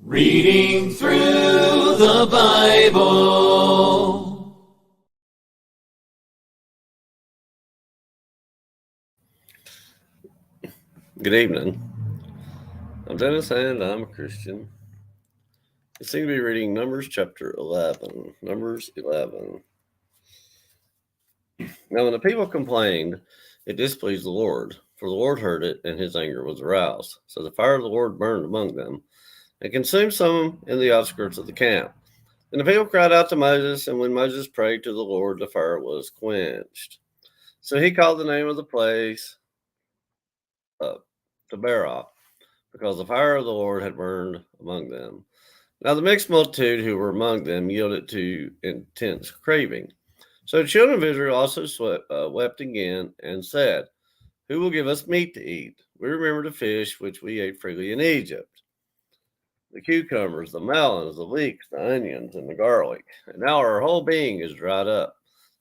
Reading through the Bible. Good evening. I'm Dennis and I'm a Christian. I seem to be reading Numbers chapter 11. Numbers 11. Now when the people complained, it displeased the Lord, for the Lord heard it, and his anger was aroused. So the fire of the Lord burned among them, and consumed some in the outskirts of the camp. And the people cried out to Moses, and when Moses prayed to the Lord, the fire was quenched. So he called the name of the place Taberah, because the fire of the Lord had burned among them. Now the mixed multitude who were among them yielded to intense craving. So the children of Israel also wept again and said, "Who will give us meat to eat? We remember the fish which we ate freely in Egypt, the cucumbers, the melons, the leeks, the onions, and the garlic. And now our whole being is dried up.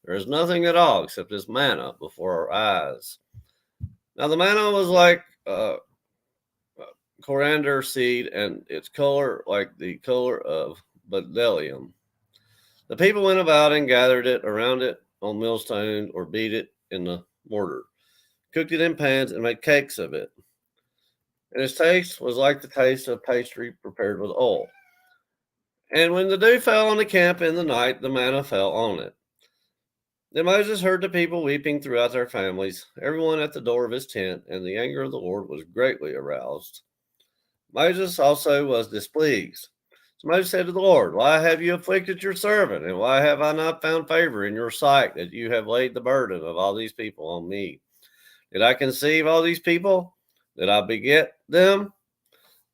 There is nothing at all except this manna before our eyes." Now the manna was like coriander seed, and its color like the color of bdellium. The people went about and gathered it around it on millstones or beat it in the mortar, cooked it in pans, and made cakes of it. And its taste was like the taste of pastry prepared with oil. And when the dew fell on the camp in the night, the manna fell on it. Then Moses heard the people weeping throughout their families, everyone at the door of his tent, and the anger of the Lord was greatly aroused. Moses also was displeased. So Moses said to the Lord, "Why have you afflicted your servant? And why have I not found favor in your sight that you have laid the burden of all these people on me? Did I conceive all these people? Did I beget them?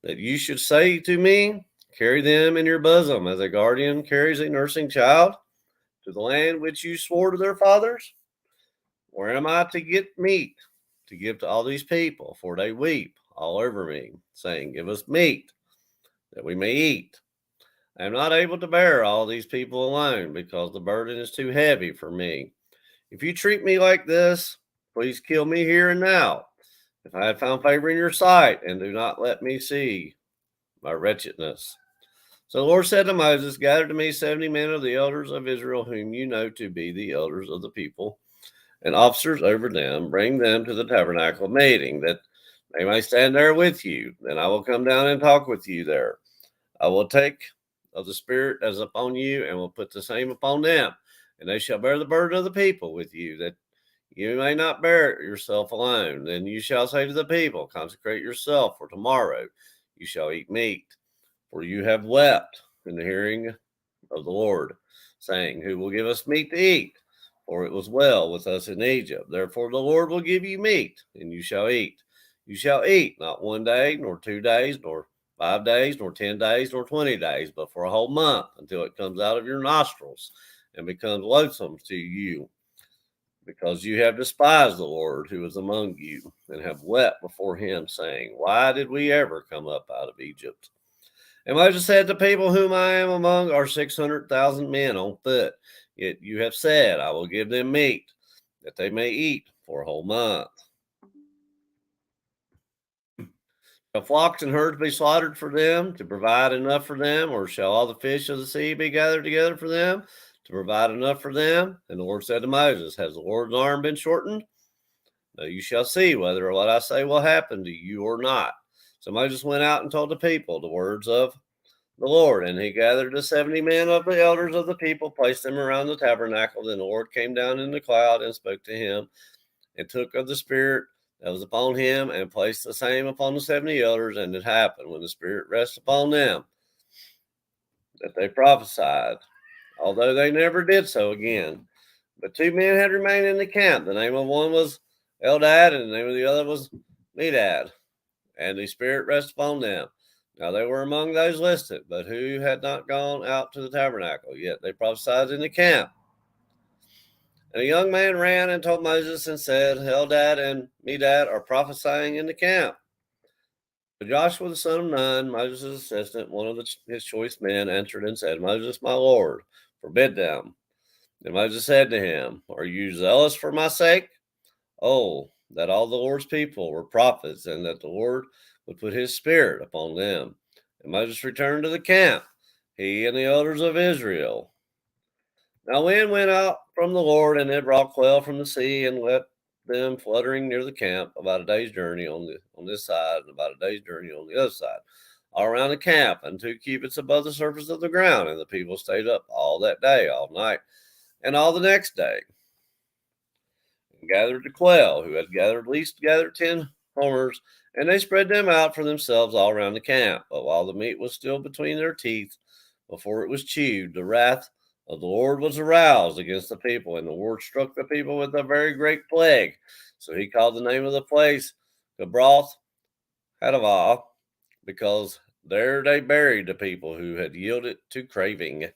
That you should say to me, carry them in your bosom as a guardian carries a nursing child to the land which you swore to their fathers? Where am I to get meat to give to all these people? For they weep all over me, saying, give us meat that we may eat. I am not able to bear all these people alone because the burden is too heavy for me. If you treat me like this, please kill me here and now. If I have found favor in your sight, and do not let me see my wretchedness." So the Lord said to Moses, "Gather to me 70 men of the elders of Israel, whom you know to be the elders of the people, and officers over them. Bring them to the tabernacle of meeting, that they may stand there with you. Then I will come down and talk with you there. I will take of the Spirit as upon you, and will put the same upon them. And they shall bear the burden of the people with you, that you may not bear it yourself alone. Then you shall say to the people, consecrate yourself, for tomorrow you shall eat meat. For you have wept in the hearing of the Lord, saying, who will give us meat to eat? For it was well with us in Egypt. Therefore the Lord will give you meat, and you shall eat. You shall eat not 1 day, nor 2 days, nor 5 days, nor 10 days, nor 20 days, but for a whole month, until it comes out of your nostrils and becomes loathsome to you, because you have despised the Lord who is among you, and have wept before him, saying, why did we ever come up out of Egypt? And Moses said, the people whom I am among are 600,000 men on foot. Yet you have said, I will give them meat, that they may eat for a whole month. Shall flocks and herds be slaughtered for them, to provide enough for them? Or shall all the fish of the sea be gathered together for them, to provide enough for them? And the Lord said to Moses, has the Lord's arm been shortened? No, you shall see whether what I say will happen to you or not. So Moses went out and told the people the words of the Lord. And he gathered the 70 men of the elders of the people, placed them around the tabernacle. Then the Lord came down in the cloud and spoke to him, and took of the Spirit that was upon him, and placed the same upon the 70 elders. And it happened, when the Spirit rested upon them, that they prophesied, although they never did so again. But 2 men had remained in the camp. The name of one was Eldad, and the name of the other was Medad. And the Spirit rested upon them. Now they were among those listed, but who had not gone out to the tabernacle, yet they prophesied in the camp. And a young man ran and told Moses and said, Eldad and Medad are prophesying in the camp. But Joshua the son of Nun, Moses' assistant, one of his choice men, answered and said, Moses, my Lord, forbid them. And Moses said to him, are you zealous for my sake? Oh, that all the Lord's people were prophets, and that the Lord would put his Spirit upon them. And Moses returned to the camp, he and the elders of Israel. Now wind went out from the Lord, and it brought quail from the sea, and left them fluttering near the camp, about a day's journey on this side, and about a day's journey on the other side, all around the camp, and 2 cubits above the surface of the ground. And the people stayed up all that day, all night, and all the next day, and gathered the quail, who had gathered at least 10 homers, and they spread them out for themselves all around the camp. But while the meat was still between their teeth, before it was chewed, the wrath of the Lord was aroused against the people, and the Lord struck the people with a very great plague. So he called the name of the place Gabroth Hadavah, because there they buried the people who had yielded to craving.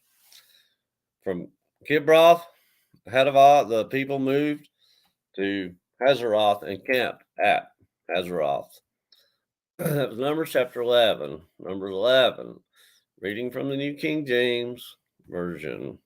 From Kibroth Hadavah, the people moved to Hazeroth and camped at Hazeroth. That was Numbers chapter 11. Numbers 11. Reading from the New King James Version.